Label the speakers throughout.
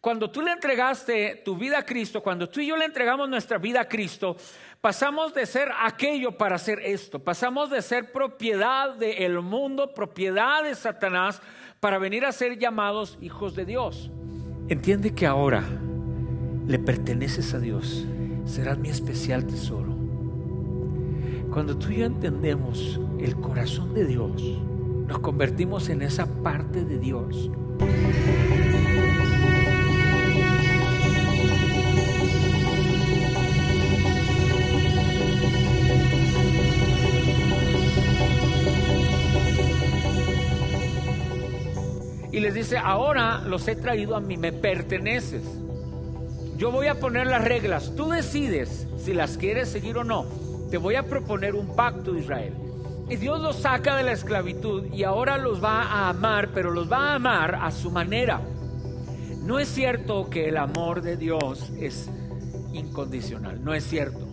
Speaker 1: cuando tú le entregaste tu vida a Cristo, cuando tú y yo le entregamos nuestra vida a Cristo, pasamos de ser aquello para ser esto. Pasamos de ser propiedad del mundo, propiedad de Satanás, para venir a ser llamados hijos de Dios. Entiende que ahora le perteneces a Dios. Serás mi especial tesoro. Cuando tú y yo entendemos el corazón de Dios, nos convertimos en esa parte de Dios. Y les dice, ahora los he traído a mí, me perteneces. Yo voy a poner las reglas, tú decides si las quieres seguir o no. Te voy a proponer un pacto, Israel. Y Dios los saca de la esclavitud y ahora los va a amar, pero los va a amar a su manera. No es cierto que el amor de Dios es incondicional, no es cierto.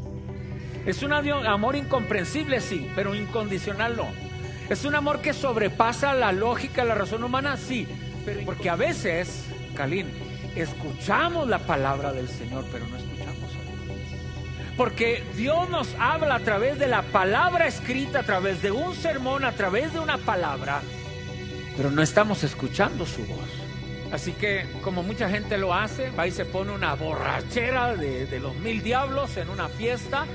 Speaker 1: Es un amor incomprensible, sí, pero incondicional no. Es un amor que sobrepasa la lógica, la razón humana, sí, pero porque a veces, Calín, escuchamos la palabra del Señor, pero no escuchamos a Dios. Porque Dios nos habla a través de la palabra escrita, a través de un sermón, a través de una palabra, pero no estamos escuchando su voz. Así que, como mucha gente lo hace, va y se pone una borrachera de los 1000 diablos en una fiesta.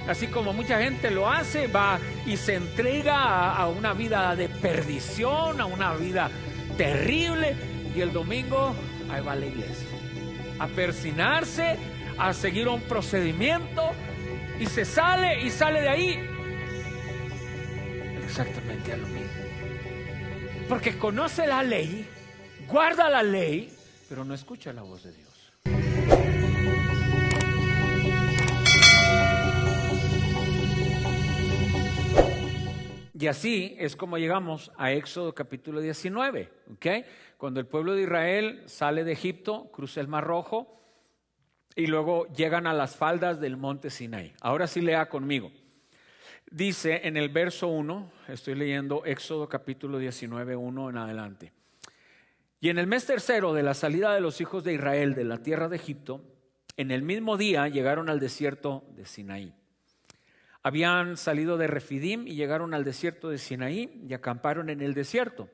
Speaker 1: Así como mucha gente lo hace, va y se entrega a una vida de perdición, a una vida terrible. Y el domingo, ahí va a la iglesia, a persinarse, a seguir un procedimiento. Y se sale de ahí exactamente a lo mismo. Porque conoce la ley, guarda la ley, pero no escucha la voz de Dios. Y así es como llegamos a Éxodo capítulo 19, ¿okay? Cuando el pueblo de Israel sale de Egipto, cruza el Mar Rojo y luego llegan a las faldas del monte Sinaí. Ahora sí lea conmigo. Dice en el verso 1, estoy leyendo Éxodo capítulo 19, 1 en adelante. Y en el mes tercero de la salida de los hijos de Israel de la tierra de Egipto, en el mismo día llegaron al desierto de Sinaí. Habían salido de Refidim y llegaron al desierto de Sinaí y acamparon en el desierto.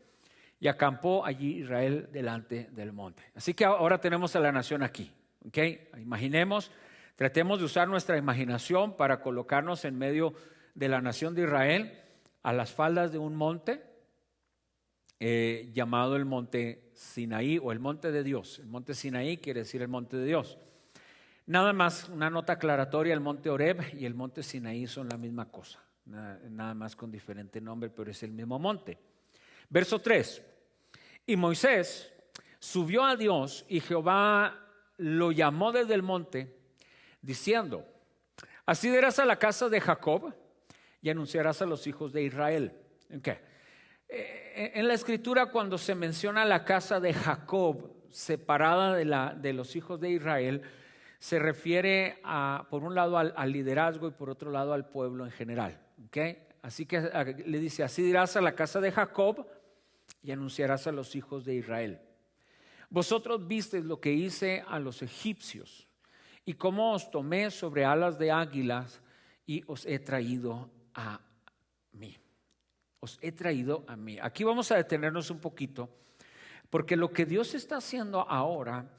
Speaker 1: Y acampó allí Israel delante del monte. Así que ahora tenemos a la nación aquí. ¿Okay? Imaginemos, tratemos de usar nuestra imaginación para colocarnos en medio de la nación de Israel a las faldas de un monte llamado el monte Sinaí o el monte de Dios. El monte Sinaí quiere decir el monte de Dios. Nada más, una nota aclaratoria, el monte Horeb y el monte Sinaí son la misma cosa, nada más con diferente nombre, pero es el mismo monte. Verso 3, y Moisés subió a Dios y Jehová lo llamó desde el monte, diciendo, así dirás a la casa de Jacob y anunciarás a los hijos de Israel. Okay. En la escritura, cuando se menciona la casa de Jacob separada de los hijos de Israel, se refiere por un lado al liderazgo y por otro lado al pueblo en general. ¿Okay? Así que le dice, así dirás a la casa de Jacob y anunciarás a los hijos de Israel. Vosotros visteis lo que hice a los egipcios y cómo os tomé sobre alas de águilas y os he traído a mí. Os he traído a mí. Aquí vamos a detenernos un poquito, porque lo que Dios está haciendo ahora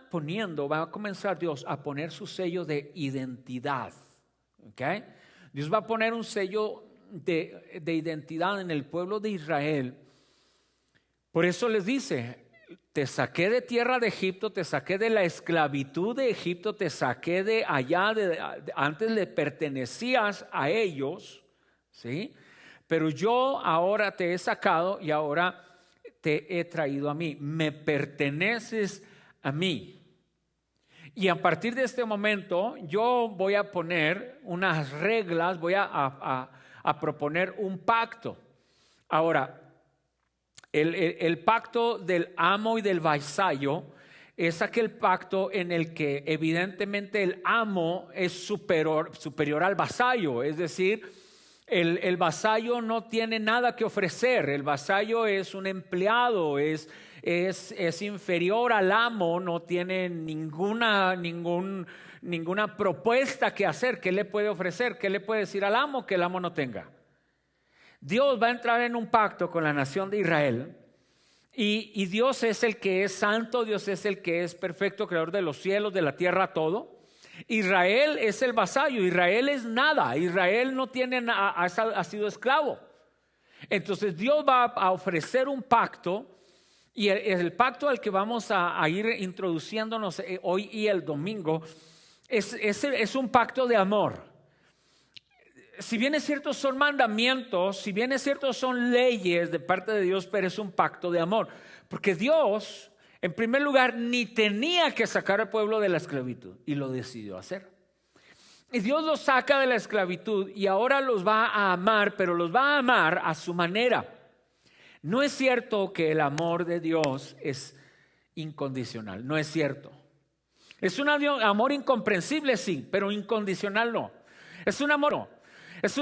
Speaker 1: va a comenzar Dios a poner su sello de identidad. ¿Okay? Dios va a poner un sello de identidad en el pueblo de Israel. Por eso les dice, te saqué de tierra de Egipto, te saqué de la esclavitud de Egipto, te saqué de allá, antes le pertenecías a ellos, ¿sí? Pero yo ahora te he sacado y ahora te he traído a mí, me perteneces a mí. Y a partir de este momento yo voy a poner unas reglas, voy a proponer un pacto. Ahora, el pacto del amo y del vasallo es aquel pacto en el que evidentemente el amo es superior al vasallo, es decir, el vasallo no tiene nada que ofrecer, el vasallo es un empleado, es es inferior al amo, no tiene ninguna propuesta que hacer. ¿Qué le puede ofrecer? ¿Qué le puede decir al amo que el amo no tenga? Dios va a entrar en un pacto con la nación de Israel. Y Dios es el que es santo, Dios es el que es perfecto, creador de los cielos, de la tierra, todo. Israel es el vasallo, Israel es nada, Israel no tiene nada, ha sido esclavo. Entonces Dios va a ofrecer un pacto, y el pacto al que vamos a ir introduciéndonos hoy y el domingo es un pacto de amor. Si bien es cierto son mandamientos, si bien es cierto son leyes de parte de Dios, pero es un pacto de amor. Porque Dios, en primer lugar, ni tenía que sacar al pueblo de la esclavitud y lo decidió hacer. Y Dios los saca de la esclavitud y ahora los va a amar, pero los va a amar a su manera. No es cierto que el amor de Dios es incondicional, no es cierto. Es un amor incomprensible, sí, pero incondicional no. Es un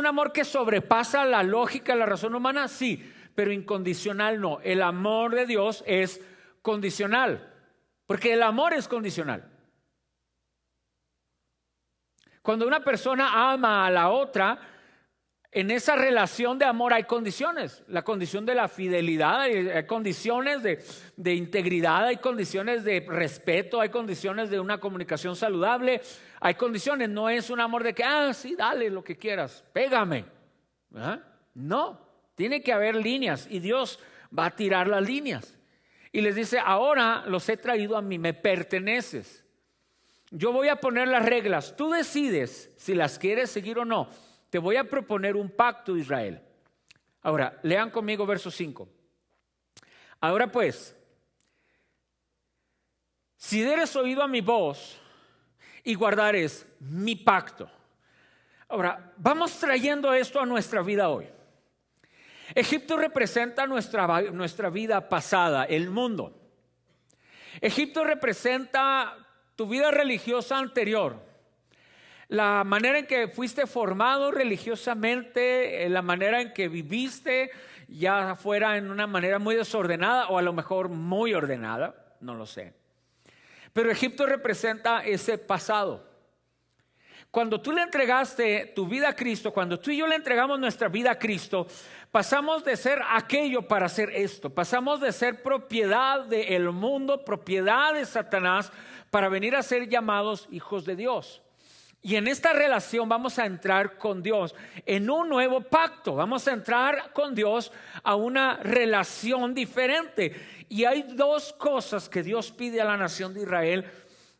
Speaker 1: amor que sobrepasa la lógica, la razón humana, sí, pero incondicional no. El amor de Dios es condicional, porque el amor es condicional. Cuando una persona ama a la otra, en esa relación de amor hay condiciones. La condición de la fidelidad, hay condiciones de integridad, hay condiciones de respeto, hay condiciones de una comunicación saludable, hay condiciones. No es un amor de que, sí, dale lo que quieras, pégame. No, tiene que haber líneas y Dios va a tirar las líneas. Y les dice, ahora los he traído a mí, me perteneces. Yo voy a poner las reglas, tú decides si las quieres seguir o no. Te voy a proponer un pacto, Israel. Ahora, lean conmigo verso 5. Ahora pues, si dieres oído a mi voz y guardares mi pacto. Ahora, vamos trayendo esto a nuestra vida hoy. Egipto representa nuestra vida pasada, el mundo. Egipto representa tu vida religiosa anterior. La manera en que fuiste formado religiosamente, la manera en que viviste, ya fuera en una manera muy desordenada o a lo mejor muy ordenada, no lo sé. Pero Egipto representa ese pasado. Cuando tú le entregaste tu vida a Cristo, cuando tú y yo le entregamos nuestra vida a Cristo, pasamos de ser aquello para ser esto. Pasamos de ser propiedad del mundo, propiedad de Satanás, para venir a ser llamados hijos de Dios. Y en esta relación vamos a entrar con Dios en un nuevo pacto. Vamos a entrar con Dios a una relación diferente. Y hay dos cosas que Dios pide a la nación de Israel.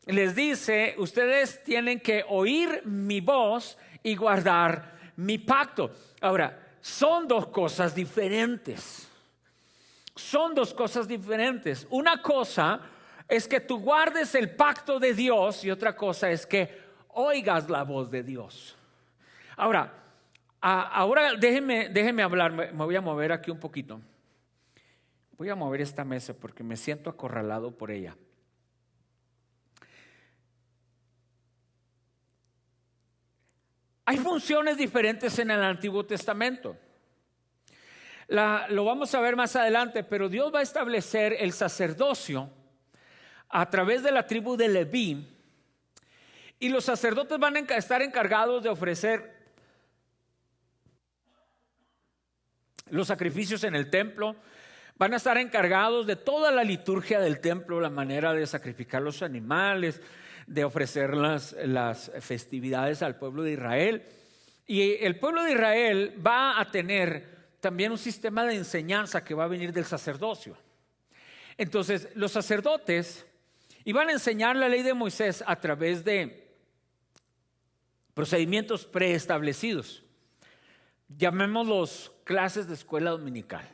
Speaker 1: Les dice, ustedes tienen que oír mi voz y guardar mi pacto. Ahora, son dos cosas diferentes. Son dos cosas diferentes. Una cosa es que tú guardes el pacto de Dios y otra cosa es que oigas la voz de Dios. Ahora déjeme hablar. Me voy a mover aquí un poquito. Voy a mover esta mesa porque me siento acorralado por ella. Hay funciones diferentes en el Antiguo Testamento. Lo vamos a ver más adelante, pero Dios va a establecer el sacerdocio a través de la tribu de Leví. Y los sacerdotes van a estar encargados de ofrecer los sacrificios en el templo. Van a estar encargados de toda la liturgia del templo, la manera de sacrificar los animales, de ofrecer las festividades al pueblo de Israel. Y el pueblo de Israel va a tener también un sistema de enseñanza que va a venir del sacerdocio. Entonces, los sacerdotes iban a enseñar la ley de Moisés a través de procedimientos preestablecidos. Llamémoslos clases de escuela dominical.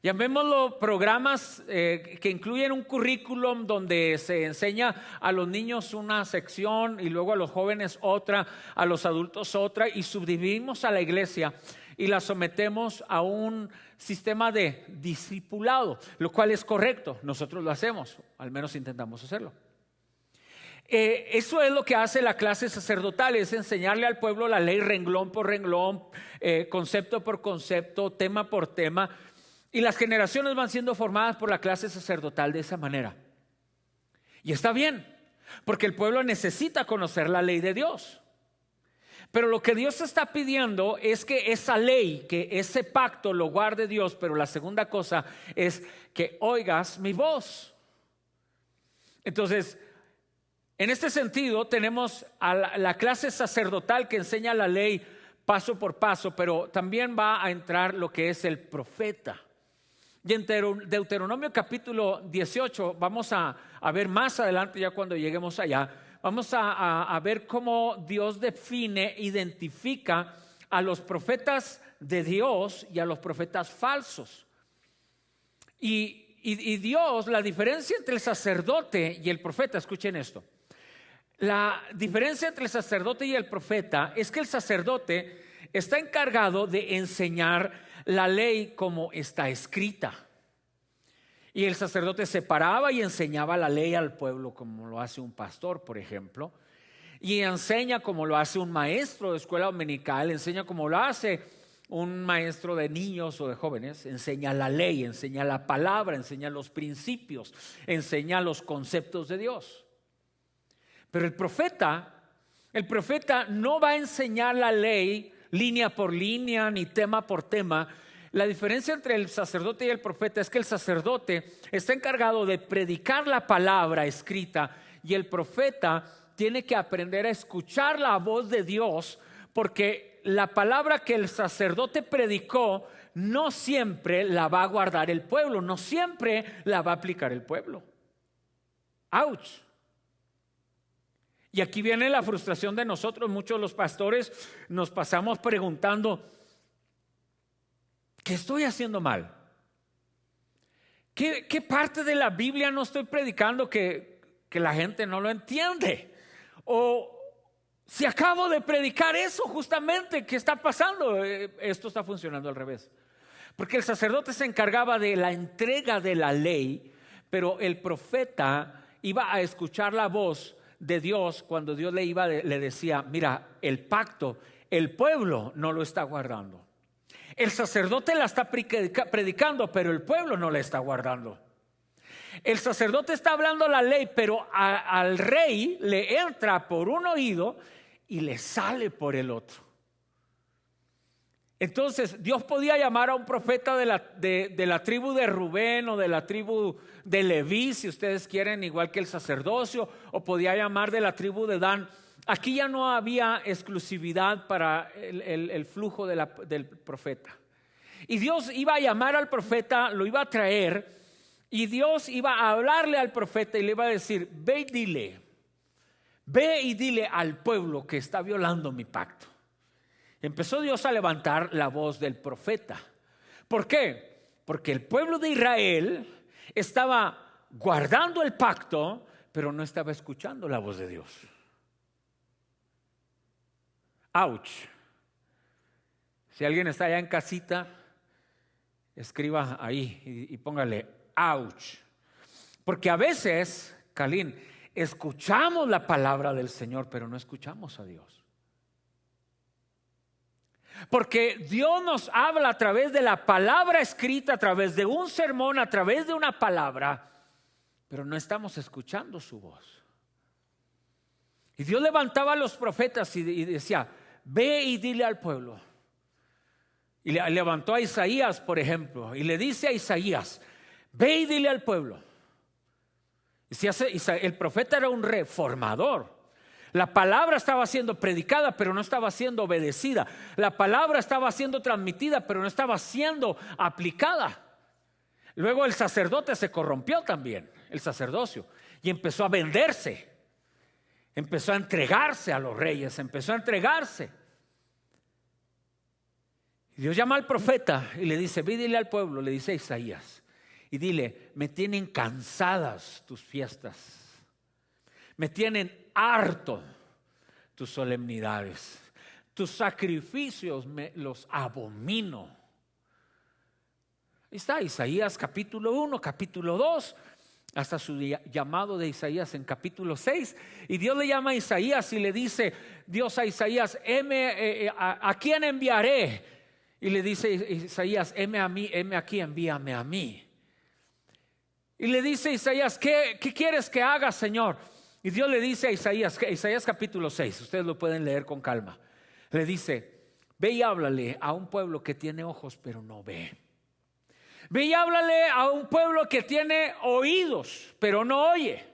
Speaker 1: Llamémoslo programas que incluyen un currículum donde se enseña a los niños una sección y luego a los jóvenes otra, a los adultos otra, y subdividimos a la iglesia y la sometemos a un sistema de discipulado, lo cual es correcto. Nosotros lo hacemos, al menos intentamos hacerlo. Eso es lo que hace la clase sacerdotal, es enseñarle al pueblo la ley renglón por renglón, concepto por concepto, tema por tema. Y las generaciones van siendo formadas por la clase sacerdotal de esa manera. Y está bien, porque el pueblo necesita conocer la ley de Dios. Pero lo que Dios está pidiendo es que esa ley, que ese pacto lo guarde Dios. Pero la segunda cosa es que oigas mi voz. Entonces, en este sentido tenemos a la clase sacerdotal que enseña la ley paso por paso, pero también va a entrar lo que es el profeta. Y en Deuteronomio capítulo 18 vamos a ver más adelante, ya cuando lleguemos allá, vamos a ver cómo Dios define, identifica a los profetas de Dios y a los profetas falsos. Y Dios, la diferencia entre el sacerdote y el profeta, escuchen esto. La diferencia entre el sacerdote y el profeta es que el sacerdote está encargado de enseñar la ley como está escrita. Y el sacerdote separaba y enseñaba la ley al pueblo como lo hace un pastor, por ejemplo. Y enseña como lo hace un maestro de escuela dominical, enseña como lo hace un maestro de niños o de jóvenes. Enseña la ley, enseña la palabra, enseña los principios, enseña los conceptos de Dios. Pero el profeta no va a enseñar la ley línea por línea ni tema por tema. La diferencia entre el sacerdote y el profeta es que el sacerdote está encargado de predicar la palabra escrita y el profeta tiene que aprender a escuchar la voz de Dios, porque la palabra que el sacerdote predicó no siempre la va a guardar el pueblo, no siempre la va a aplicar el pueblo. ¡Auch! Y aquí viene la frustración de nosotros. Muchos de los pastores nos pasamos preguntando: ¿qué estoy haciendo mal? ¿Qué parte de la Biblia no estoy predicando que la gente no lo entiende? O si acabo de predicar eso justamente, ¿qué está pasando? Esto está funcionando al revés. Porque el sacerdote se encargaba de la entrega de la ley, pero el profeta iba a escuchar la voz de Dios cuando Dios le decía: mira, el pacto, el pueblo no lo está guardando. El sacerdote la está predicando, pero el pueblo no la está guardando. El sacerdote está hablando la ley, pero al rey le entra por un oído y le sale por el otro. Entonces Dios podía llamar a un profeta de la tribu de Rubén o de la tribu de Leví, si ustedes quieren, igual que el sacerdocio, o podía llamar de la tribu de Dan. Aquí ya no había exclusividad para el flujo del profeta. Y Dios iba a llamar al profeta, lo iba a traer, y Dios iba a hablarle al profeta y le iba a decir: ve y dile al pueblo que está violando mi pacto. Empezó Dios a levantar la voz del profeta. ¿Por qué? Porque el pueblo de Israel estaba guardando el pacto, pero no estaba escuchando la voz de Dios. ¡Auch! Si alguien está allá en casita, escriba ahí y póngale ¡auch! Porque a veces, Calín, escuchamos la palabra del Señor, pero no escuchamos a Dios. Porque Dios nos habla a través de la palabra escrita, a través de un sermón, a través de una palabra, pero no estamos escuchando su voz. Y Dios levantaba a los profetas y decía: ve y dile al pueblo. Y levantó a Isaías, por ejemplo, y le dice a Isaías: ve y dile al pueblo. El profeta era un reformador. La palabra estaba siendo predicada, pero no estaba siendo obedecida. La palabra estaba siendo transmitida, pero no estaba siendo aplicada. Luego el sacerdote se corrompió también, el sacerdocio, y empezó a venderse. Empezó a entregarse a los reyes, empezó a entregarse. Y Dios llama al profeta y le dice: ve y dile al pueblo, le dice a Isaías, y dile: me tienen cansadas tus fiestas. Me tienen harto tus solemnidades, tus sacrificios los abomino. Ahí está Isaías capítulo 1, capítulo 2, hasta su llamado de Isaías en capítulo 6. Y Dios le llama a Isaías y le dice Dios a Isaías: ¿a quién enviaré? Y le dice Isaías, heme a mí, heme aquí, envíame a mí. Y le dice Isaías, ¿qué quieres que haga, Señor? Y Dios le dice a Isaías capítulo 6, ustedes lo pueden leer con calma. Le dice, ve y háblale a un pueblo que tiene ojos pero no ve. Ve y háblale a un pueblo que tiene oídos pero no oye.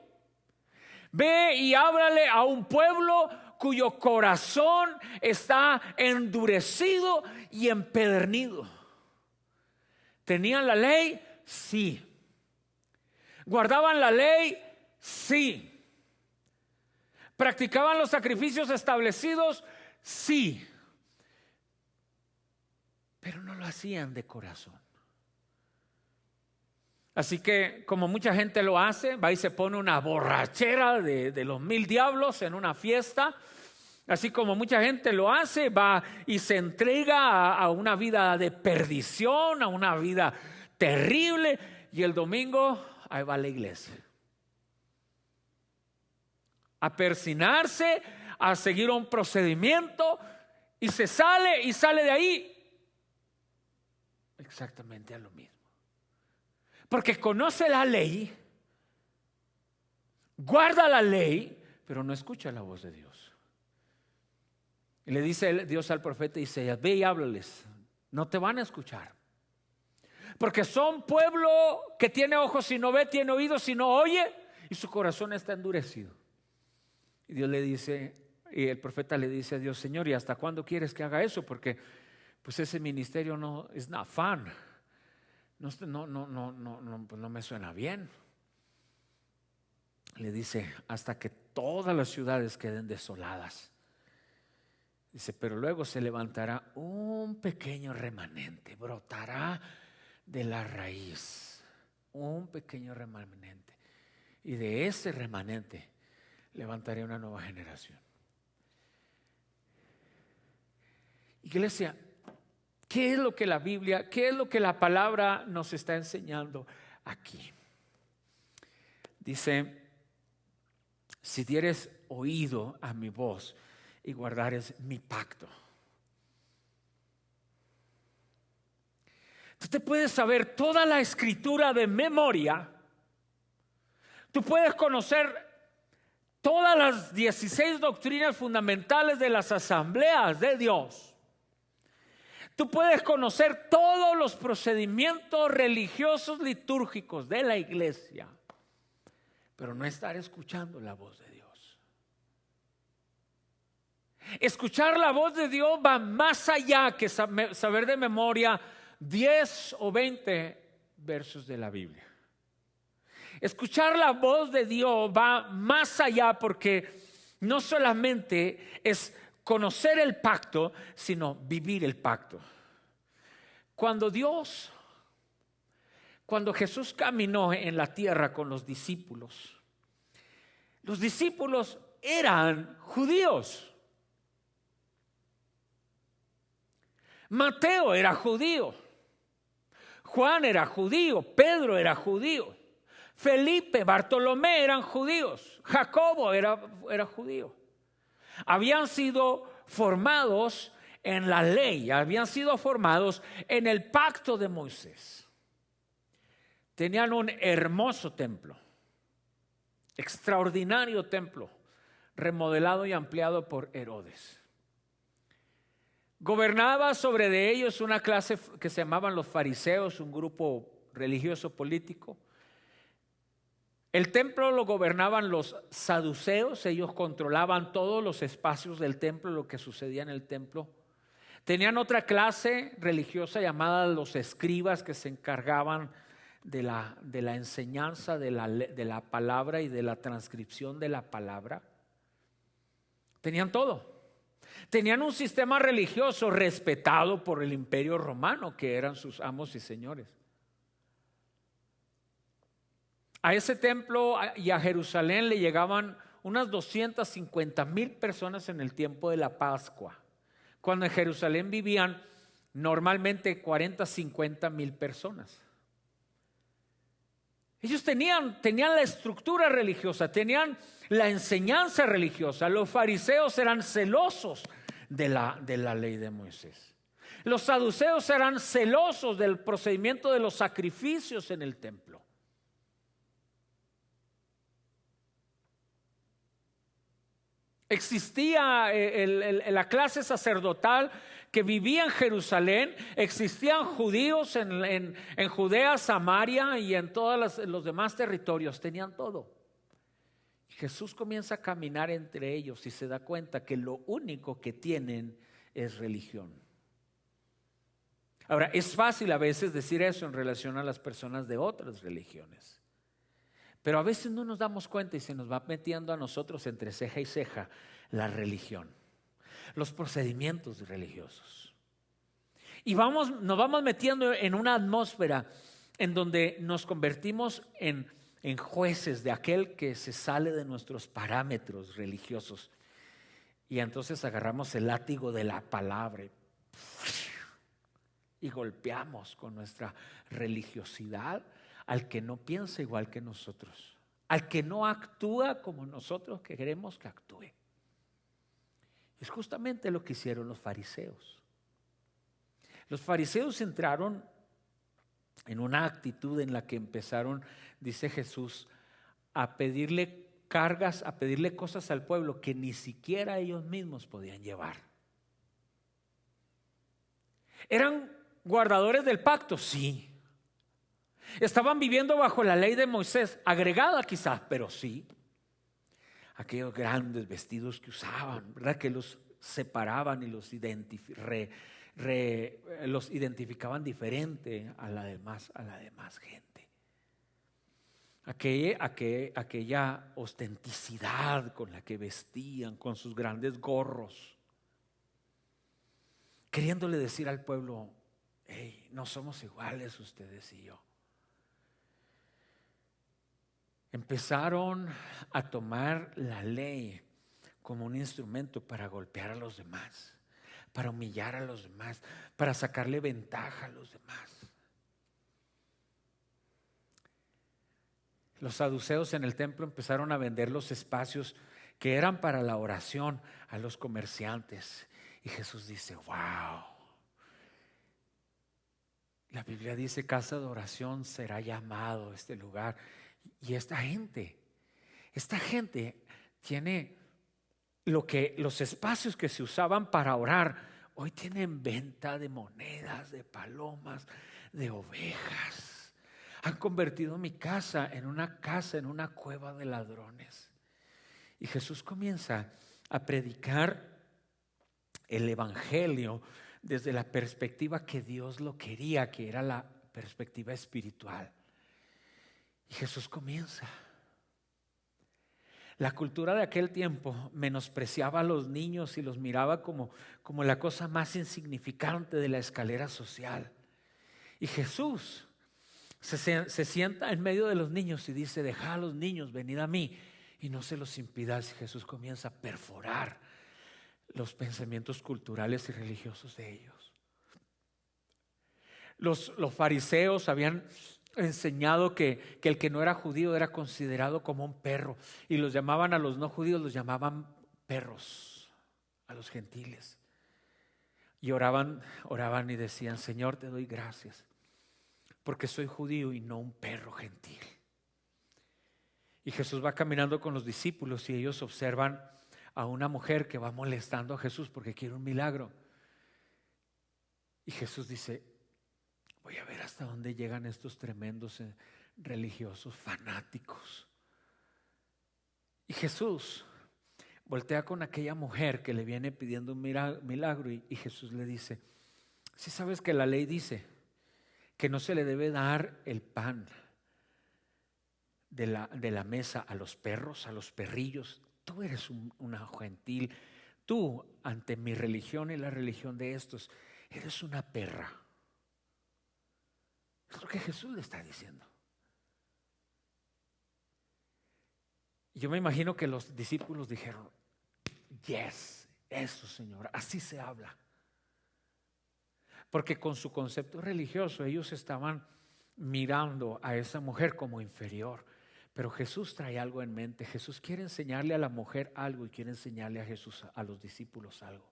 Speaker 1: Ve y háblale a un pueblo cuyo corazón está endurecido y empedernido. ¿Tenían la ley? Sí. ¿Guardaban la ley? Sí. ¿Practicaban los sacrificios establecidos? Sí. Pero no lo hacían de corazón. Así que, como mucha gente lo hace, va y se pone una borrachera de los 1000 diablos en una fiesta. Así como mucha gente lo hace, va y se entrega a una vida de perdición, a una vida terrible. Y el domingo, ahí va a la iglesia. A persinarse, a seguir un procedimiento. Y sale de ahí exactamente a lo mismo. Porque conoce la ley, guarda la ley, pero no escucha la voz de Dios. Y le dice Dios al profeta Isaías, ve y háblales, no te van a escuchar. Porque son pueblo que tiene ojos y no ve, tiene oídos y no oye, y su corazón está endurecido. Y Dios le dice, y el profeta le dice a Dios, Señor, ¿y hasta cuándo quieres que haga eso? Porque pues ese ministerio no es not fun. Pues no me suena bien. Le dice, hasta que todas las ciudades queden desoladas. Dice, pero luego se levantará un pequeño remanente, brotará de la raíz, un pequeño remanente. Y de ese remanente levantaré una nueva generación. Iglesia, ¿qué es lo que la Biblia, qué es lo que la palabra nos está enseñando aquí? Dice, si dieres oído a mi voz y guardares mi pacto. Tú te puedes saber toda la escritura de memoria. Tú puedes conocer todas las 16 doctrinas fundamentales de las asambleas de Dios. Tú puedes conocer todos los procedimientos religiosos litúrgicos de la iglesia, pero no estar escuchando la voz de Dios. Escuchar la voz de Dios va más allá que saber de memoria 10 o 20 versos de la Biblia. Escuchar la voz de Dios va más allá, porque no solamente es conocer el pacto, sino vivir el pacto. Cuando Jesús caminó en la tierra con los discípulos eran judíos. Mateo era judío, Juan era judío, Pedro era judío, Felipe, Bartolomé eran judíos, Jacobo era judío. Habían sido formados en la ley, habían sido formados en el pacto de Moisés. Tenían un hermoso templo, extraordinario templo, remodelado y ampliado por Herodes. Gobernaba sobre de ellos una clase que se llamaban los fariseos, un grupo religioso político. El templo lo gobernaban los saduceos, ellos controlaban todos los espacios del templo, lo que sucedía en el templo. Tenían otra clase religiosa llamada los escribas, que se encargaban de la enseñanza de la palabra y de la transcripción de la palabra. Tenían todo. Tenían un sistema religioso respetado por el Imperio Romano, que eran sus amos y señores. A ese templo y a Jerusalén le llegaban unas 250,000 personas en el tiempo de la Pascua, cuando en Jerusalén vivían normalmente 40-50,000 personas. Ellos tenían la estructura religiosa, tenían la enseñanza religiosa. Los fariseos eran celosos de la ley de Moisés. Los saduceos eran celosos del procedimiento de los sacrificios en el templo. Existía la clase sacerdotal que vivía en Jerusalén. Existían judíos en Judea, Samaria y en todos los demás territorios. Tenían todo. Jesús comienza a caminar entre ellos y se da cuenta que lo único que tienen es religión. Ahora, es fácil a veces decir eso en relación a las personas de otras religiones, pero a veces no nos damos cuenta y se nos va metiendo a nosotros entre ceja y ceja la religión, los procedimientos religiosos. Y nos vamos metiendo en una atmósfera en donde nos convertimos en jueces de aquel que se sale de nuestros parámetros religiosos. Y entonces agarramos el látigo de la palabra y golpeamos con nuestra religiosidad al que no piensa igual que nosotros, al que no actúa como nosotros queremos que actúe. Es justamente lo que hicieron los fariseos. Los fariseos entraron en una actitud en la que empezaron, dice Jesús, a pedirle cargas, a pedirle cosas al pueblo que ni siquiera ellos mismos podían llevar. ¿Eran guardadores del pacto? Sí. Estaban viviendo bajo la ley de Moisés, agregada quizás, pero sí. Aquellos grandes vestidos que usaban, ¿verdad? Que los separaban y los identificaban diferente a la demás gente. Aquella ostenticidad con la que vestían, con sus grandes gorros, queriéndole decir al pueblo: hey, no somos iguales ustedes y yo. Empezaron a tomar la ley como un instrumento para golpear a los demás, para humillar a los demás, para sacarle ventaja a los demás. Los saduceos en el templo empezaron a vender los espacios que eran para la oración a los comerciantes. Y Jesús dice: wow. La Biblia dice: casa de oración será llamado este lugar. Y esta gente tiene los espacios que se usaban para orar, hoy tienen venta de monedas, de palomas, de ovejas. Han convertido mi casa en una cueva de ladrones. Y Jesús comienza a predicar el evangelio desde la perspectiva que Dios lo quería, que era la perspectiva espiritual. Y Jesús comienza. La cultura de aquel tiempo menospreciaba a los niños y los miraba como la cosa más insignificante de la escalera social. Y Jesús se sienta en medio de los niños y dice: dejad a los niños, venid a mí y no se los impidáis. Y Jesús comienza a perforar los pensamientos culturales y religiosos de ellos. Los fariseos habían enseñado que el que no era judío era considerado como un perro, y los llamaban a los no judíos, los llamaban perros, a los gentiles. Y oraban y decían: Señor, te doy gracias porque soy judío y no un perro gentil. Y Jesús va caminando con los discípulos y ellos observan a una mujer que va molestando a Jesús porque quiere un milagro. Y Jesús dice: voy a ver hasta dónde llegan estos tremendos religiosos fanáticos. Y Jesús voltea con aquella mujer que le viene pidiendo un milagro y Jesús le dice: ¿sí sabes que la ley dice que no se le debe dar el pan de la mesa a los perros, a los perrillos? Tú eres una gentil. Tú, ante mi religión y la religión de estos, eres una perra. Es lo que Jesús le está diciendo. Yo me imagino que los discípulos dijeron: yes, eso, Señor, así se habla. Porque con su concepto religioso ellos estaban mirando a esa mujer como inferior. Pero Jesús trae algo en mente. Jesús quiere enseñarle a la mujer algo y quiere enseñarle a los discípulos algo.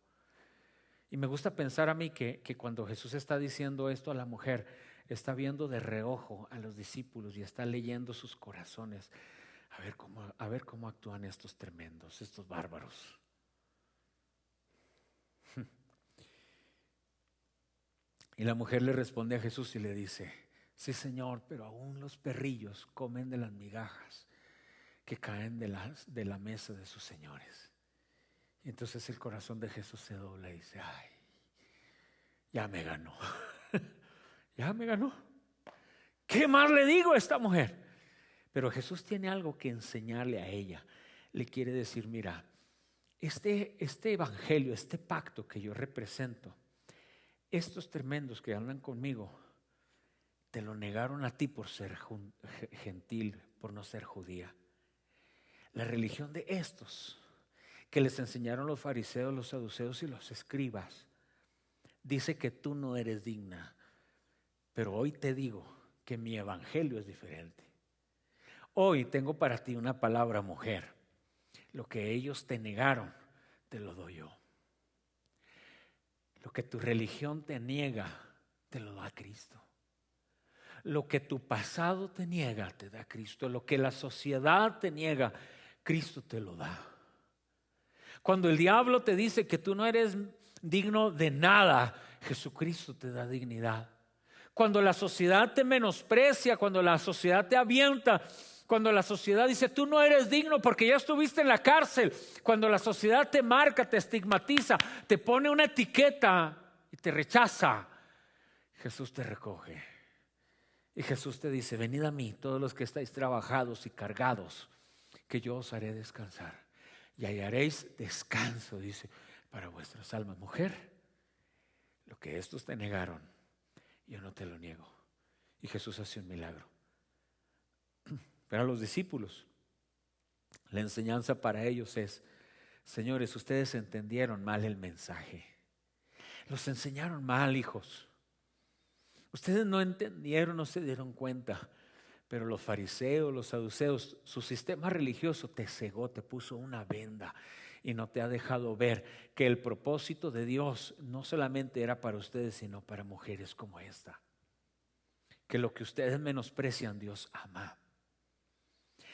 Speaker 1: Y me gusta pensar a mí que cuando Jesús está diciendo esto a la mujer, está viendo de reojo a los discípulos y está leyendo sus corazones. A ver cómo actúan estos tremendos, estos bárbaros. Y la mujer le responde a Jesús y le dice: sí, Señor, pero aún los perrillos comen de las migajas que caen de la mesa de sus señores. Y entonces el corazón de Jesús se dobla y dice: ay, ya me ganó. Ya me ganó. ¿Qué más le digo a esta mujer? Pero Jesús tiene algo que enseñarle a ella. Le quiere decir: mira, este evangelio, este pacto que yo represento, estos tremendos que hablan conmigo, te lo negaron a ti por ser gentil, por no ser judía. La religión de estos que les enseñaron los fariseos, los saduceos y los escribas, dice que tú no eres digna. Pero hoy te digo que mi evangelio es diferente. Hoy tengo para ti una palabra, mujer. Lo que ellos te negaron, te lo doy yo. Lo que tu religión te niega, te lo da Cristo. Lo que tu pasado te niega, te da Cristo. Lo que la sociedad te niega, Cristo te lo da. Cuando el diablo te dice que tú no eres digno de nada, Jesucristo te da dignidad. Cuando la sociedad te menosprecia, cuando la sociedad te avienta, cuando la sociedad dice tú no eres digno porque ya estuviste en la cárcel, cuando la sociedad te marca, te estigmatiza, te pone una etiqueta y te rechaza, Jesús te recoge. Y Jesús te dice: venid a mí todos los que estáis trabajados y cargados, que yo os haré descansar. Y hallaréis descanso, dice, para vuestras almas. Mujer, lo que estos te negaron, yo no te lo niego. Y Jesús hace un milagro. Pero a los discípulos, la enseñanza para ellos es: señores, ustedes entendieron mal el mensaje. Los enseñaron mal, hijos. Ustedes no entendieron, no se dieron cuenta. Pero los fariseos, los saduceos, su sistema religioso te cegó, te puso una venda y no te ha dejado ver que el propósito de Dios no solamente era para ustedes, sino para mujeres como esta. Que lo que ustedes menosprecian, Dios ama.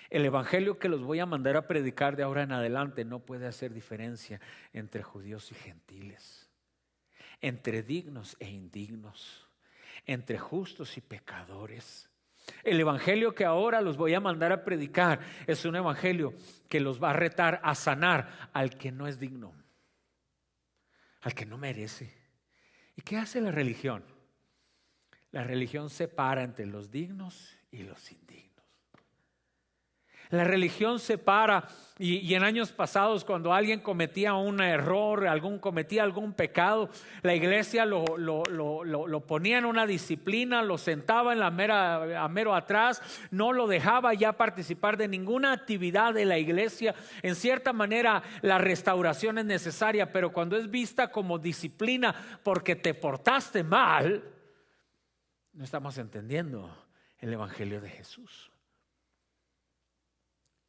Speaker 1: El evangelio que los voy a mandar a predicar de ahora en adelante no puede hacer diferencia entre judíos y gentiles, entre dignos e indignos, entre justos y pecadores. El evangelio que ahora los voy a mandar a predicar es un evangelio que los va a retar a sanar al que no es digno, al que no merece. ¿Y qué hace la religión? La religión separa entre los dignos y los indignos. La religión separa, y en años pasados, cuando alguien cometía un error, cometía algún pecado, la iglesia lo ponía en una disciplina, lo sentaba en la mero atrás, no lo dejaba ya participar de ninguna actividad de la iglesia. En cierta manera, la restauración es necesaria, pero cuando es vista como disciplina porque te portaste mal, no estamos entendiendo el evangelio de Jesús.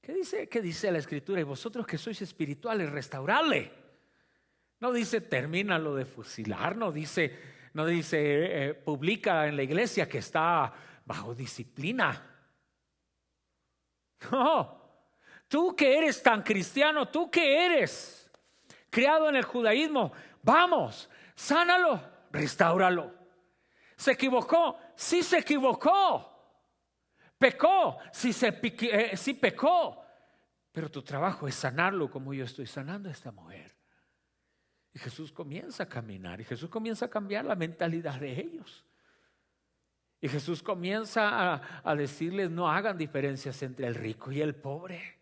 Speaker 1: ¿Qué dice la escritura? Y vosotros que sois espirituales, restauradle. No dice termínalo de fusilar, no dice publica en la iglesia que está bajo disciplina. No, tú que eres tan cristiano, tú que eres criado en el judaísmo, vamos, sánalo, restáuralo. ¿Se equivocó? Sí se equivocó. Pecó, sí pecó, pero tu trabajo es sanarlo como yo estoy sanando a esta mujer. Y Jesús comienza a caminar y Jesús comienza a cambiar la mentalidad de ellos. Y Jesús comienza a decirles: no hagan diferencias entre el rico y el pobre.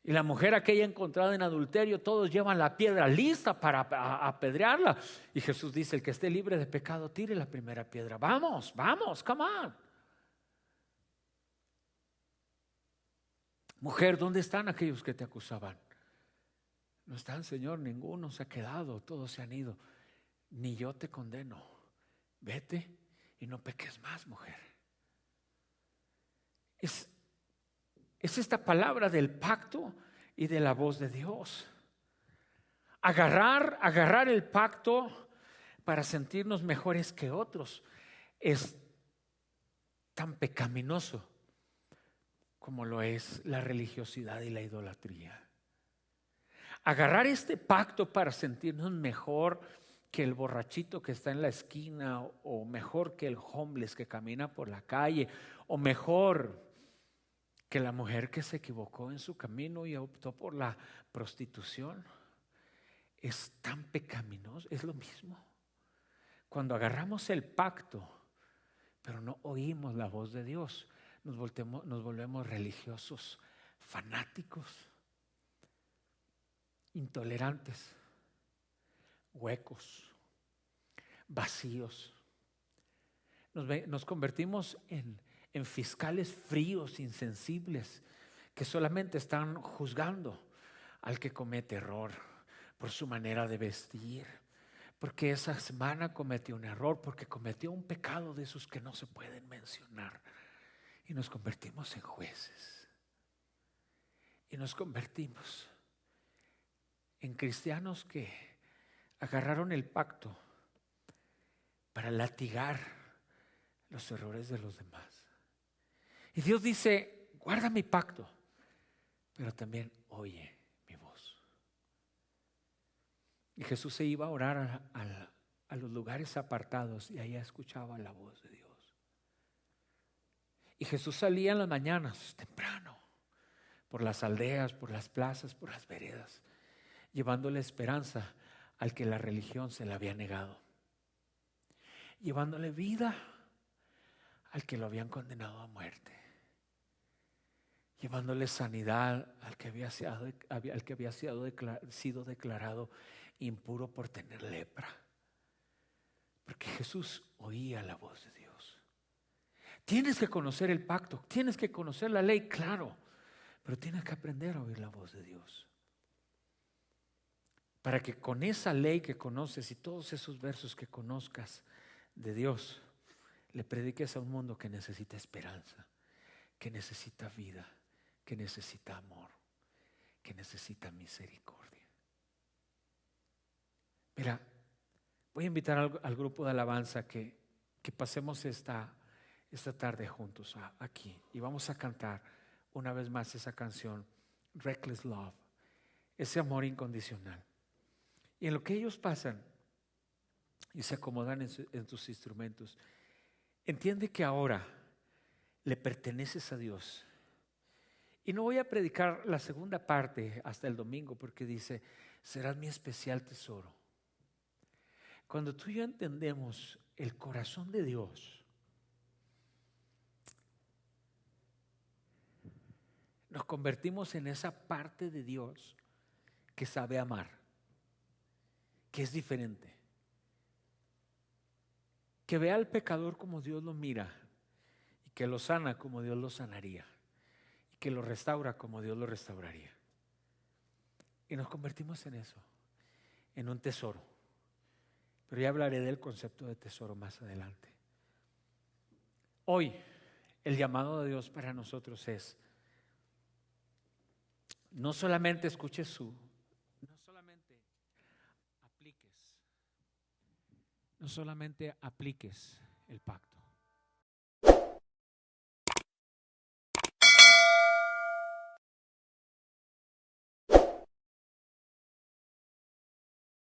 Speaker 1: Y la mujer aquella encontrada en adulterio, todos llevan la piedra lista para apedrearla. Y Jesús dice: el que esté libre de pecado, tire la primera piedra. Vamos, come on. Mujer, ¿dónde están aquellos que te acusaban? No están, Señor, ninguno se ha quedado, todos se han ido. Ni yo te condeno. Vete y no peques más, mujer. Es esta palabra del pacto y de la voz de Dios. Agarrar el pacto para sentirnos mejores que otros es tan pecaminoso como lo es la religiosidad y la idolatría. Agarrar este pacto para sentirnos mejor que el borrachito que está en la esquina, o mejor que el homeless que camina por la calle, o mejor que la mujer que se equivocó en su camino y optó por la prostitución, es tan pecaminoso. Es lo mismo. Cuando agarramos el pacto, pero no oímos la voz de Dios, nos volvemos religiosos, fanáticos, intolerantes, huecos, vacíos. Nos convertimos en fiscales fríos, insensibles, que solamente están juzgando al que comete error por su manera de vestir, porque esa semana cometió un error, porque cometió un pecado de esos que no se pueden mencionar. Y nos convertimos en jueces. Y nos convertimos en cristianos que agarraron el pacto para latigar los errores de los demás. Y Dios dice: guarda mi pacto, pero también oye mi voz. Y Jesús se iba a orar a los lugares apartados y allá escuchaba la voz de Dios. Y Jesús salía en las mañanas temprano por las aldeas, por las plazas, por las veredas, llevándole esperanza al que la religión se le había negado, llevándole vida al que lo habían condenado a muerte, llevándole sanidad al que había sido declarado impuro por tener lepra. Porque Jesús oía la voz de Dios. Tienes que conocer el pacto, tienes que conocer la ley, claro, pero tienes que aprender a oír la voz de Dios. Para que con esa ley que conoces y todos esos versos que conozcas de Dios, le prediques a un mundo que necesita esperanza, que necesita vida, que necesita amor, que necesita misericordia. Mira, voy a invitar al grupo de alabanza que pasemos esta tarde juntos aquí, y vamos a cantar una vez más esa canción, Reckless Love, ese amor incondicional. Y en lo que ellos pasan y se acomodan en sus instrumentos, entiende que ahora le perteneces a Dios. Y no voy a predicar la segunda parte hasta el domingo, porque dice: serás mi especial tesoro. Cuando tú y yo entendemos el corazón de Dios, nos convertimos en esa parte de Dios que sabe amar, que es diferente, que ve al pecador como Dios lo mira, y que lo sana como Dios lo sanaría, y que lo restaura como Dios lo restauraría. Y nos convertimos en eso, en un tesoro. Pero ya hablaré del concepto de tesoro más adelante. Hoy el llamado de Dios para nosotros es: no solamente escuches no solamente apliques el pacto,